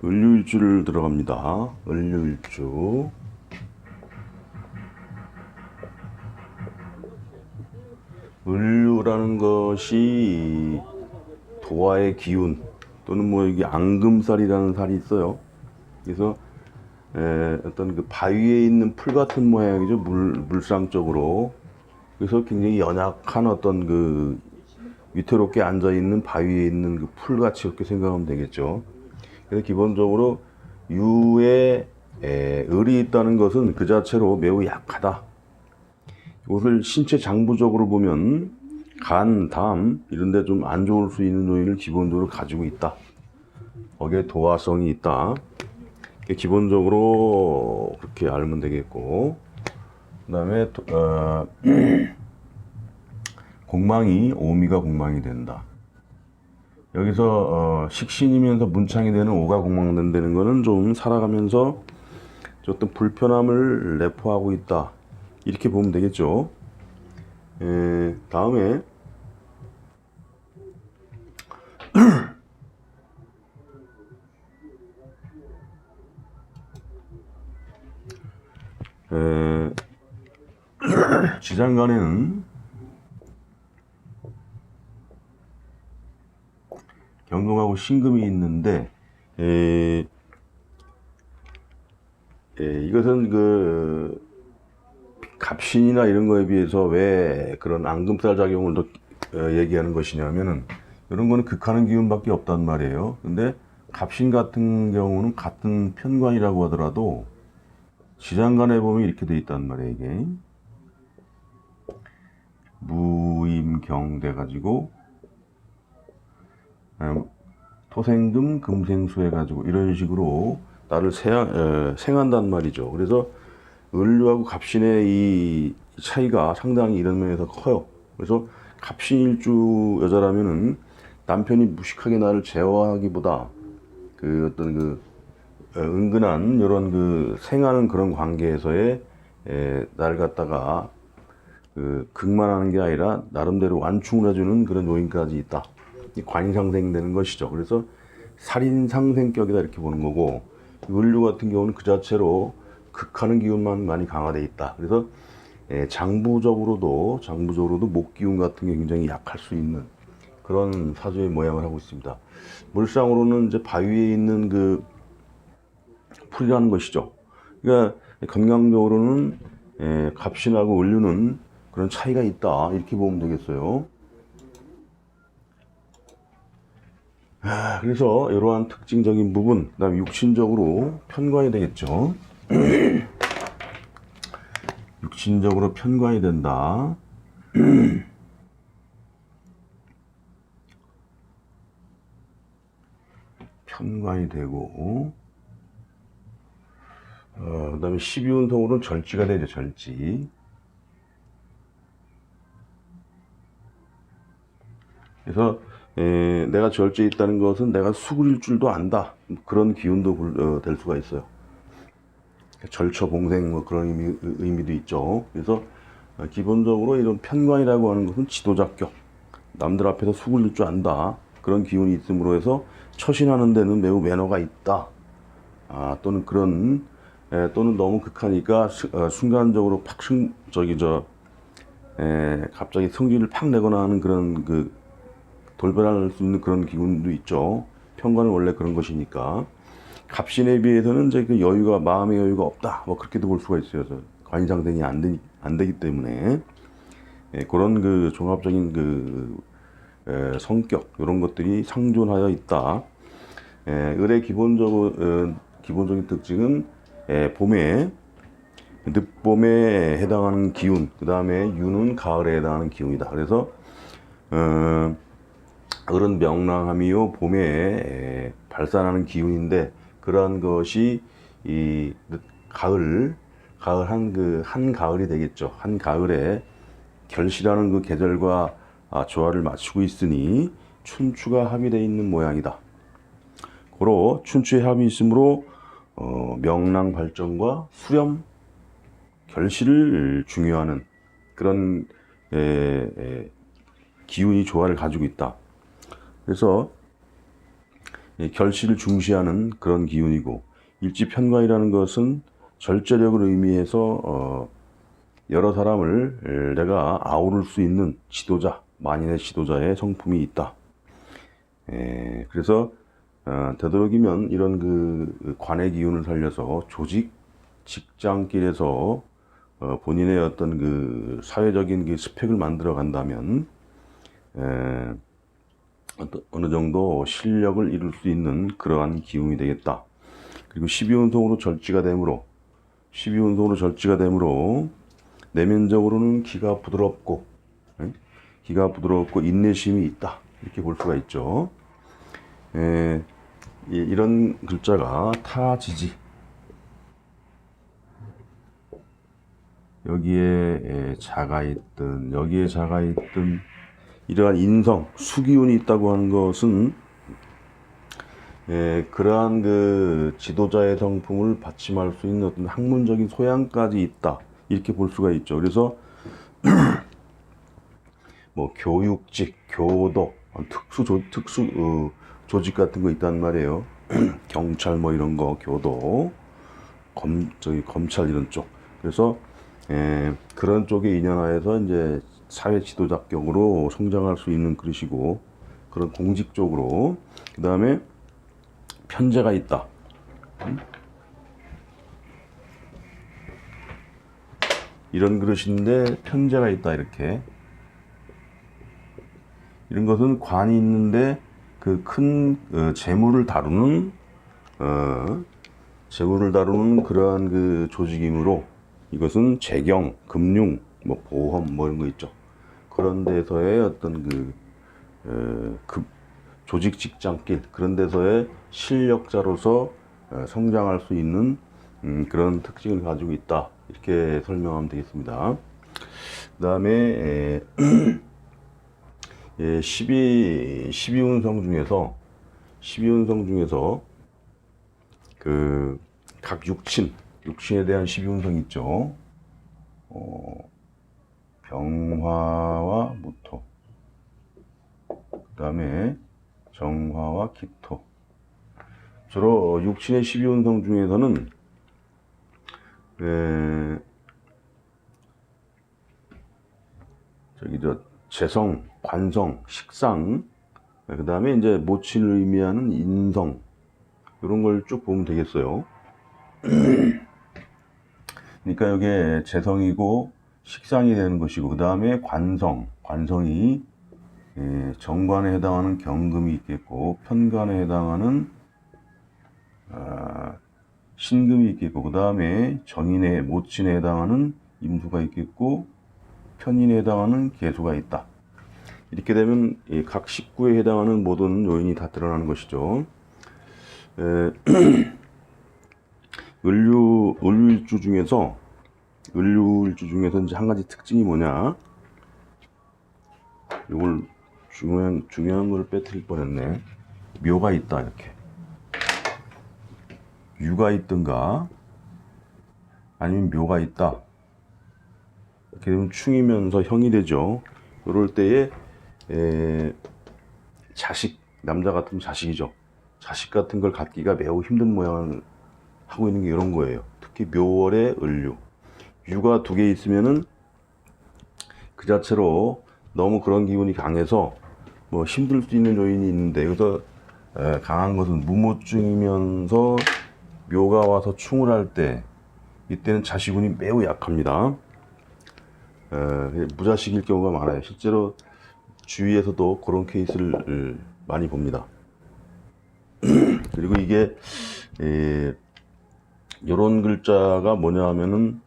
을류일주를 들어갑니다. 을류일주. 을류라는 것이 도화의 기운 또는 뭐 이게 앙금살이라는 살이 있어요. 그래서 어떤 그 바위에 있는 풀 같은 모양이죠. 물상적으로. 그래서 굉장히 연약한 어떤 그 위태롭게 앉아 있는 바위에 있는 그 풀같이 이렇게 생각하면 되겠죠. 그래서 기본적으로 유에 을이 있다는 것은 그 자체로 매우 약하다. 이것을 신체 장부적으로 보면 간, 담 이런 데 좀 안 좋을 수 있는 요인을 기본적으로 가지고 있다. 거기에 도화성이 있다. 기본적으로 그렇게 알면 되겠고, 그 다음에 공망이 오미가 공망이 된다. 여기서 식신이면서 문창이 되는 오가 공망된다는 거는 좀 살아가면서 어떤 불편함을 내포하고 있다, 이렇게 보면 되겠죠. 다음에 지장간에는 경금하고 신금이 있는데, 이것은 그 갑신이나 이런 거에 비해서 왜 그런 앙금살 작용을 더 얘기하는 것이냐면은, 이런 거는 극하는 기운밖에 없단 말이에요. 근데 갑신 같은 경우는 같은 편관이라고 하더라도 지장간에 보면 이렇게 돼 있단 말이에요. 이게 무임경 돼가지고 토생금 금생수 해가지고 이런 식으로 나를 생한단 말이죠. 그래서 을류하고 갑신의 이 차이가 상당히 이런 면에서 커요. 그래서 갑신일주 여자라면은 남편이 무식하게 나를 제어하기보다 그 어떤 그 은근한 이런 그 생하는 그런 관계에서의 나를 갖다가 그 극만하는 게 아니라 나름대로 완충을 해주는 그런 요인까지 있다. 이 관상생되는 것이죠. 그래서 살인상생격이다, 이렇게 보는 거고, 을류 같은 경우는 그 자체로 극하는 기운만 많이 강화되어 있다. 그래서 장부적으로도 목기운 같은 게 굉장히 약할 수 있는 그런 사주의 모양을 하고 있습니다. 물상으로는 이제 바위에 있는 그 풀이라는 것이죠. 그러니까 건강적으로는 갑신하고 을류는 그런 차이가 있다, 이렇게 보면 되겠어요. 그래서 이러한 특징적인 부분, 그다음에 육신적으로 편관이 되겠죠. 육신적으로 편관이 된다. 편관이 되고, 그다음에 12운성으로는 절지가 되죠. 절지. 그래서 내가 절제에 있다는 것은 내가 수그릴 줄도 안다, 그런 기운도 될 수가 있어요. 절처봉생 뭐 그런 의미도 있죠. 그래서 기본적으로 이런 편관이라고 하는 것은 지도자격, 남들 앞에서 수그릴 줄 안다, 그런 기운이 있음으로 해서 처신하는 데는 매우 매너가 있다. 또는 또는 너무 극하니까 순간적으로 갑자기 성질을 팍 내거나 하는 그런 그 돌변할 수 있는 그런 기운도 있죠. 편관은 원래 그런 것이니까. 갑신에 비해서는 이제 그 여유가, 마음의 여유가 없다, 뭐 그렇게도 볼 수가 있어요. 관상생이 안 되기 때문에 그런 그 종합적인 그 성격, 이런 것들이 상존하여 있다. 을의 기본적인 특징은 봄에, 늦봄에 해당하는 기운, 그 다음에 유는 가을에 해당하는 기운이다. 그래서 을은 명랑함이요 봄에 발산하는 기운인데, 그러한 것이 이 가을 한 가을이 되겠죠. 한 가을에 결실하는 그 계절과 조화를 맞추고 있으니 춘추가 합의되어 있는 모양이다. 고로 춘추의 합이 있으므로 명랑 발전과 수렴 결실을 중요하는 그런 기운이 조화를 가지고 있다. 그래서 결실을 중시하는 그런 기운이고, 일지편관이라는 것은 절제력을 의미해서 여러 사람을 내가 아우를 수 있는 지도자, 만인의 지도자의 성품이 있다. 그래서 되도록이면 이런 그 관의 기운을 살려서 조직, 직장길에서 본인의 어떤 그 사회적인 그 스펙을 만들어 간다면 어느 정도 실력을 이룰 수 있는 그러한 기운이 되겠다. 그리고 12운성으로 절지가 되므로 내면적으로는 기가 부드럽고 인내심이 있다. 이렇게 볼 수가 있죠. 이런 글자가 타지지, 여기에 자가 있든 이러한 인성, 수기운이 있다고 하는 것은 그러한 그 지도자의 성품을 받침할 수 있는 어떤 학문적인 소양까지 있다. 이렇게 볼 수가 있죠. 그래서 뭐 교육직, 교도, 특수 조직 같은 거 있단 말이에요. 경찰 뭐 이런 거, 교도, 검찰 이런 쪽. 그래서 그런 쪽에 인연하여서 이제 사회 지도자격으로 성장할 수 있는 그릇이고, 그런 공직 쪽으로. 그 다음에 편제가 있다. 이런 그릇인데 편제가 있다. 이렇게. 이런 것은 관이 있는데 그 큰 재물을 다루는 그러한 그 조직이므로, 이것은 재경, 금융, 뭐 보험 뭐 이런 거 있죠. 그런 데서의 어떤 그 조직 직장길, 그런 데서의 실력자로서 성장할 수 있는 그런 특징을 가지고 있다. 이렇게 설명하면 되겠습니다. 그 다음에 12운성 중에서 그 각 육친에 대한 12운성이 있죠. 병화와 무토, 그 다음에 정화와 기토. 주로 육친의 12운성 중에서는 재성, 관성, 식상, 그 다음에 이제 모친을 의미하는 인성, 이런 걸 쭉 보면 되겠어요. 그러니까 이게 재성이고 식상이 되는 것이고, 그 다음에 관성이 정관에 해당하는 경금이 있겠고, 편관에 해당하는 신금이 있겠고, 그 다음에 모친에 해당하는 임수가 있겠고, 편인에 해당하는 계수가 있다. 이렇게 되면 각 식구에 해당하는 모든 요인이 다 드러나는 것이죠. 을류일주 중에서 이제 한 가지 특징이 뭐냐? 이걸 중요한 걸 빼뜨릴 뻔했네. 묘가 있다. 이렇게 유가 있든가 아니면 묘가 있다. 이렇게 되면 충이면서 형이 되죠. 이럴 때에 남자 같으면 자식이죠. 자식 같은 걸 갖기가 매우 힘든 모양을 하고 있는 게 이런 거예요. 특히 묘월에 을류, 유가 2개 있으면은 그 자체로 너무 그런 기운이 강해서 뭐 힘들 수 있는 요인이 있는데, 여기서 강한 것은 무모증이면서 묘가 와서 충을 할 때, 이때는 자식운이 매우 약합니다. 무자식일 경우가 많아요. 실제로 주위에서도 그런 케이스를 많이 봅니다. 그리고 이게 이런 글자가 뭐냐 하면은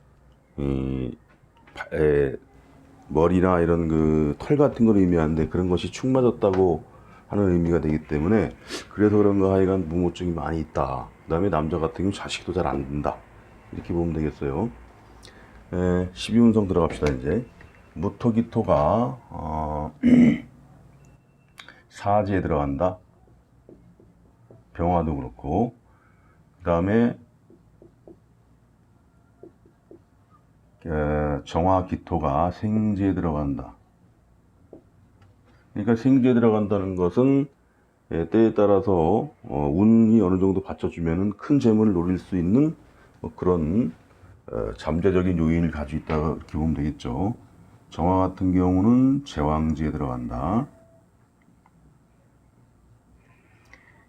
머리나 이런 그 털 같은 걸 의미하는데, 그런 것이 축 맞았다고 하는 의미가 되기 때문에, 그래서 그런가 하여간 무모증이 많이 있다. 그 다음에 남자 같은 경우 자식도 잘 안 된다. 이렇게 보면 되겠어요. 12운성 들어갑시다. 이제 무토기토가 사지에 들어간다. 병화도 그렇고, 그 다음에 정화기토가 생지에 들어간다. 그러니까 생지에 들어간다는 것은 때에 따라서 운이 어느 정도 받쳐주면은 큰 재물을 노릴 수 있는 그런 잠재적인 요인을 가지고 있다고 이렇게 보면 되겠죠. 정화 같은 경우는 제왕지에 들어간다.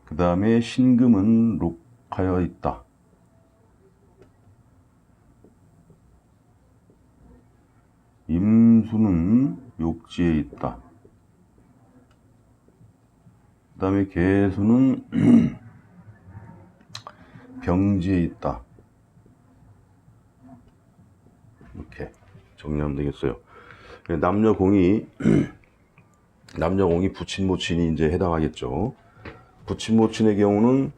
그 다음에 신금은 록하여 있다. 임수는 욕지에 있다. 그 다음에 계수는 병지에 있다. 이렇게 정리하면 되겠어요. 남녀공이 부친 모친이 이제 해당하겠죠. 부친 모친의 경우는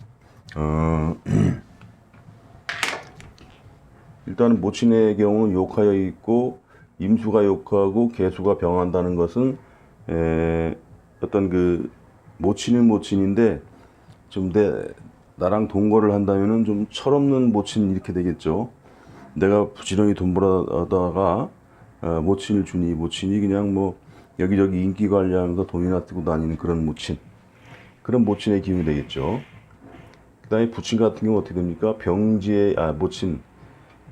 일단은 모친의 경우는 욕하여 있고 임수가 욕하고 계수가 병한다는 것은 어떤 그 모친은 모친인데 좀 나랑 동거를 한다면은 좀 철없는 모친 이렇게 되겠죠. 내가 부지런히 돈 벌어다가 모친을 주니 모친이 그냥 뭐 여기저기 인기 관리하면서 돈이나 쓰고 다니는 그런 모친, 그런 모친의 기운이 되겠죠. 그 다음에 부친 같은 경우 어떻게 됩니까? 병지의 모친,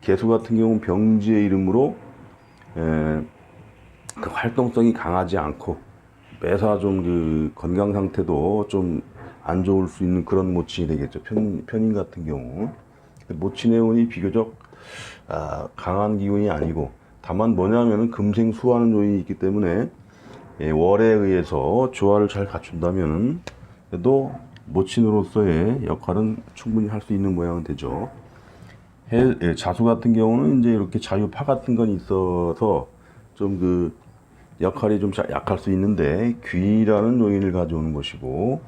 계수 같은 경우는 병지의 이름으로 그 활동성이 강하지 않고 매사 좀 그 건강 상태도 좀 안 좋을 수 있는 그런 모친이 되겠죠. 편인 같은 경우 모친의 운이 비교적 강한 기운이 아니고, 다만 뭐냐면은 금생수화하는 요인이 있기 때문에 월에 의해서 조화를 잘 갖춘다면은 그래도 모친으로서의 역할은 충분히 할 수 있는 모양은 되죠. 자수 같은 경우는 이제 이렇게 자유파 같은 건 있어서 좀 그 역할이 좀 약할 수 있는데 귀라는 요인을 가져오는 것이고,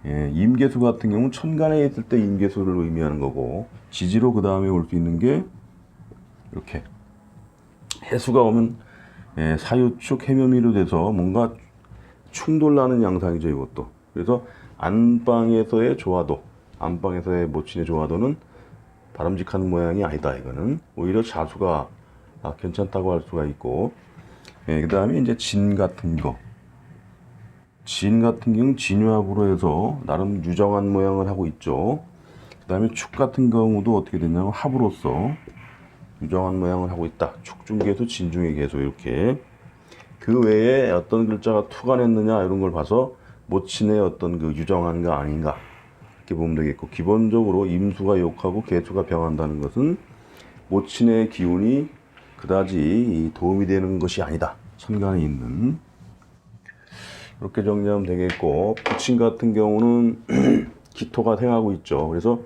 임계수 같은 경우는 천간에 있을 때 임계수를 의미하는 거고, 지지로 그 다음에 올 수 있는 게 이렇게 해수가 오면 사유축 해묘미로 돼서 뭔가 충돌나는 양상이죠, 이것도. 그래서 안방에서의 조화도, 안방에서의 모친의 조화도는 바람직한 모양이 아니다. 이거는 오히려 자수가 괜찮다고 할 수가 있고, 그 다음에 이제 진 같은 거, 진 같은 경우는 진유합으로 해서 나름 유정한 모양을 하고 있죠. 그 다음에 축 같은 경우도 어떻게 되냐면 합으로서 유정한 모양을 하고 있다. 축중계수, 진중의 계수 이렇게. 그 외에 어떤 글자가 투관했느냐 이런 걸 봐서 모친의 어떤 그 유정한가 아닌가 이렇게 보면 되겠고, 기본적으로 임수가 욕하고 계수가 병한다는 것은 모친의 기운이 그다지 도움이 되는 것이 아니다. 천간에 있는. 이렇게 정리하면 되겠고, 부친 같은 경우는 기토가 생하고 있죠. 그래서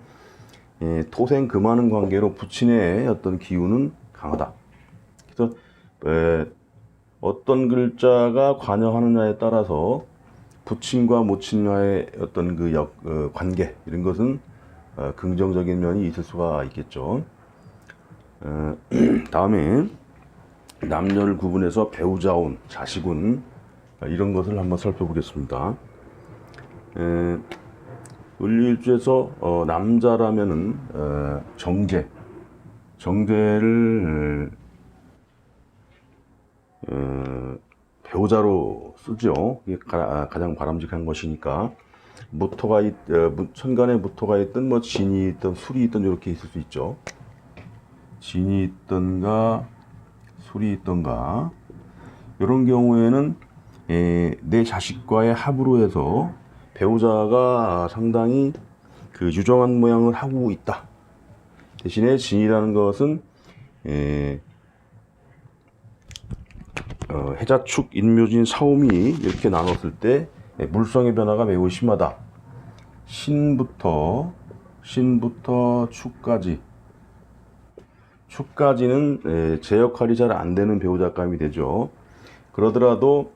토생 금하는 관계로 부친의 어떤 기운은 강하다. 그래서 어떤 글자가 관여하느냐에 따라서 부친과 모친과의 어떤 그 관계 이런 것은 긍정적인 면이 있을 수가 있겠죠. 다음에 남녀를 구분해서 배우자운, 자식운 이런 것을 한번 살펴보겠습니다. 을일주에서 남자라면은 정제를 배우자로 쓰죠. 이게 가장 바람직한 것이니까. 천간에 무토가 있든 뭐 진이 있든 술이 있든 이렇게 있을 수 있죠. 진이 있던가 술이 있던가 이런 경우에는 내 자식과의 합으로 해서 배우자가 상당히 그 유정한 모양을 하고 있다. 대신에 진이라는 것은 해자축, 인묘진, 사오미 이렇게 나눴을 때 물성의 변화가 매우 심하다. 신부터 축까지는 제 역할이 잘 안 되는 배우자감이 되죠. 그러더라도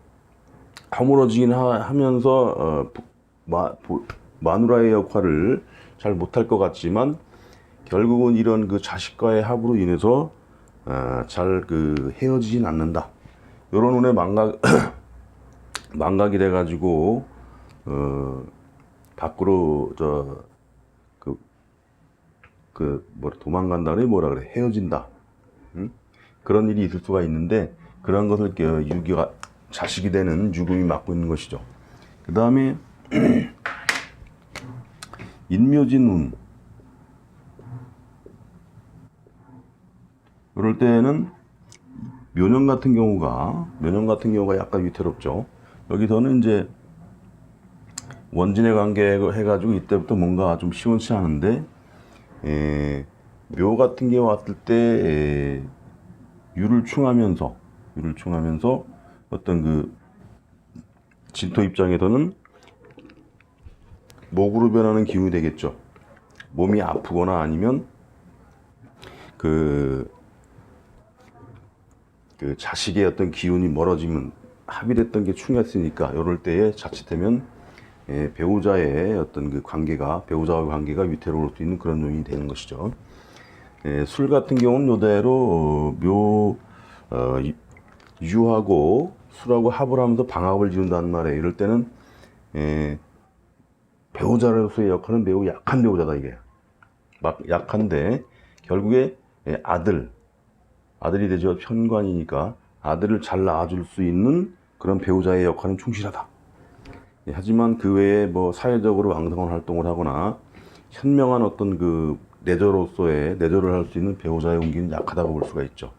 허물어지긴 하면서 마누라의 역할을 잘 못할 것 같지만 결국은 이런 그 자식과의 합으로 인해서 잘 헤어지진 않는다. 이런 운에 망각이 돼가지고 밖으로 도망간다니 뭐라 그래, 헤어진다. 응? 그런 일이 있을 수가 있는데 그런 것을 자식이 되는 유금이 맡고 있는 것이죠. 그 다음에 인묘진 운. 이럴 때는 묘년 같은 경우가 약간 위태롭죠. 여기서는 이제 원진의 관계 해가지고 이때부터 뭔가 좀 시원치 않은데, 묘 같은 게 왔을 때 유를 충하면서 어떤 그 진토 입장에서는 목으로 변하는 기운이 되겠죠. 몸이 아프거나 아니면 그 자식의 어떤 기운이 멀어지면 합의됐던 게 충했으니까 이럴 때에 자칫하면 배우자의 어떤 그 배우자와의 관계가 위태로울 수 있는 그런 요인이 되는 것이죠. 술 같은 경우는 요대로 유하고 술하고 합을 하면서 방합을 지른다는 말이에요. 이럴 때는 배우자로서의 역할은 매우 약한 배우자다 이게. 막 약한데 결국에 아들이 되죠. 편관이니까 아들을 잘 낳아줄 수 있는 그런 배우자의 역할은 충실하다. 하지만 그 외에 뭐 사회적으로 왕성한 활동을 하거나 현명한 어떤 그 내조를 할 수 있는 배우자의 운기는 약하다고 볼 수가 있죠.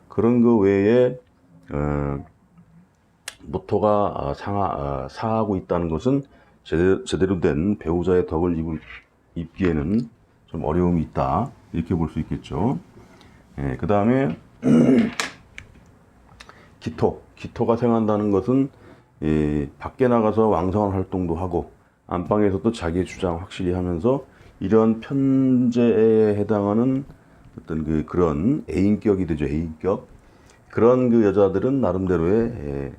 그런 그 외에 모토가 상하고 있다는 것은 제대로 된 배우자의 덕을 입기에는 좀 어려움이 있다 이렇게 볼 수 있겠죠. 그 다음에 기토가 생한다는 것은 밖에 나가서 왕성한 활동도 하고 안방에서도 자기의 주장 확실히 하면서 이런 편제에 해당하는 어떤 그런 애인격이 되죠. 애인격. 그런 그 여자들은 나름대로의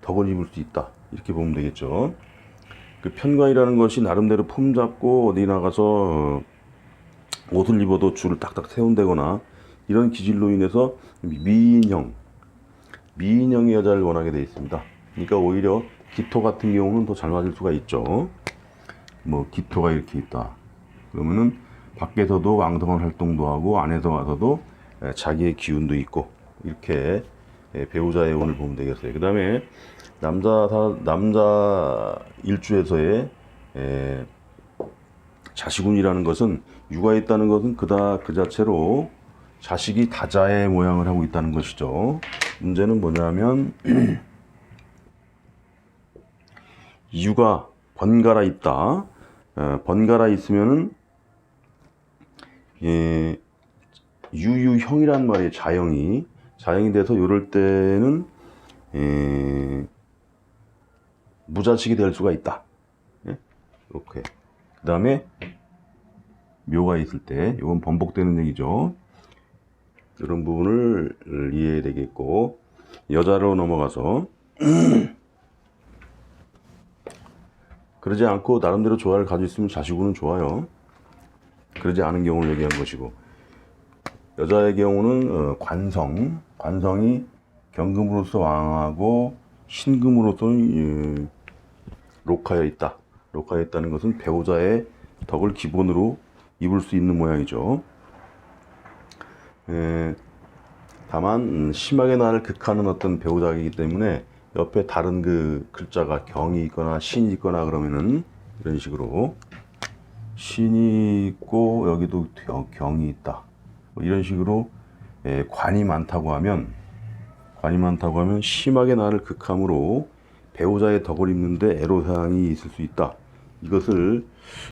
덕을 입을 수 있다 이렇게 보면 되겠죠. 그 편관이라는 것이 나름대로 품 잡고 어디 나가서 옷을 입어도 줄을 딱딱 세운다거나 이런 기질로 인해서 미인형의 여자를 원하게 되어 있습니다. 그러니까 오히려 기토 같은 경우는 더 잘 맞을 수가 있죠. 뭐 기토가 이렇게 있다. 그러면은 밖에서도 왕성한 활동도 하고 안에서 와서도 자기의 기운도 있고 이렇게 배우자의 운을 보면 되겠어요. 그 다음에 남자 일주에서의 자식운이라는 것은 유가 있다는 것은 그 자체로 자식이 다자의 모양을 하고 있다는 것이죠. 문제는 뭐냐면 유가 번갈아 있다. 번갈아 있으면은 유유형이란 말이에요. 자형이 돼서 이럴 때는 무자식이 될 수가 있다. 이렇게. 그 다음에 묘가 있을 때 이건 번복되는 얘기죠. 이런 부분을 이해해야 되겠고, 여자로 넘어가서 그러지 않고 나름대로 조화를 가지고 있으면 자식운은 좋아요. 그러지 않은 경우를 얘기한 것이고, 여자의 경우는 관성이 경금으로서 왕하고 신금으로서는 록하여 있다는 것은 배우자의 덕을 기본으로 입을 수 있는 모양이죠. 다만 심하게 나를 극하는 어떤 배우자이기 때문에 옆에 다른 그 글자가 경이 있거나 신이 있거나 그러면은 이런 식으로 신이 있고 여기도 경이 있다. 뭐 이런 식으로 관이 많다고 하면 심하게 나를 극함으로 배우자의 덕을 입는데 애로사항이 있을 수 있다. 이것을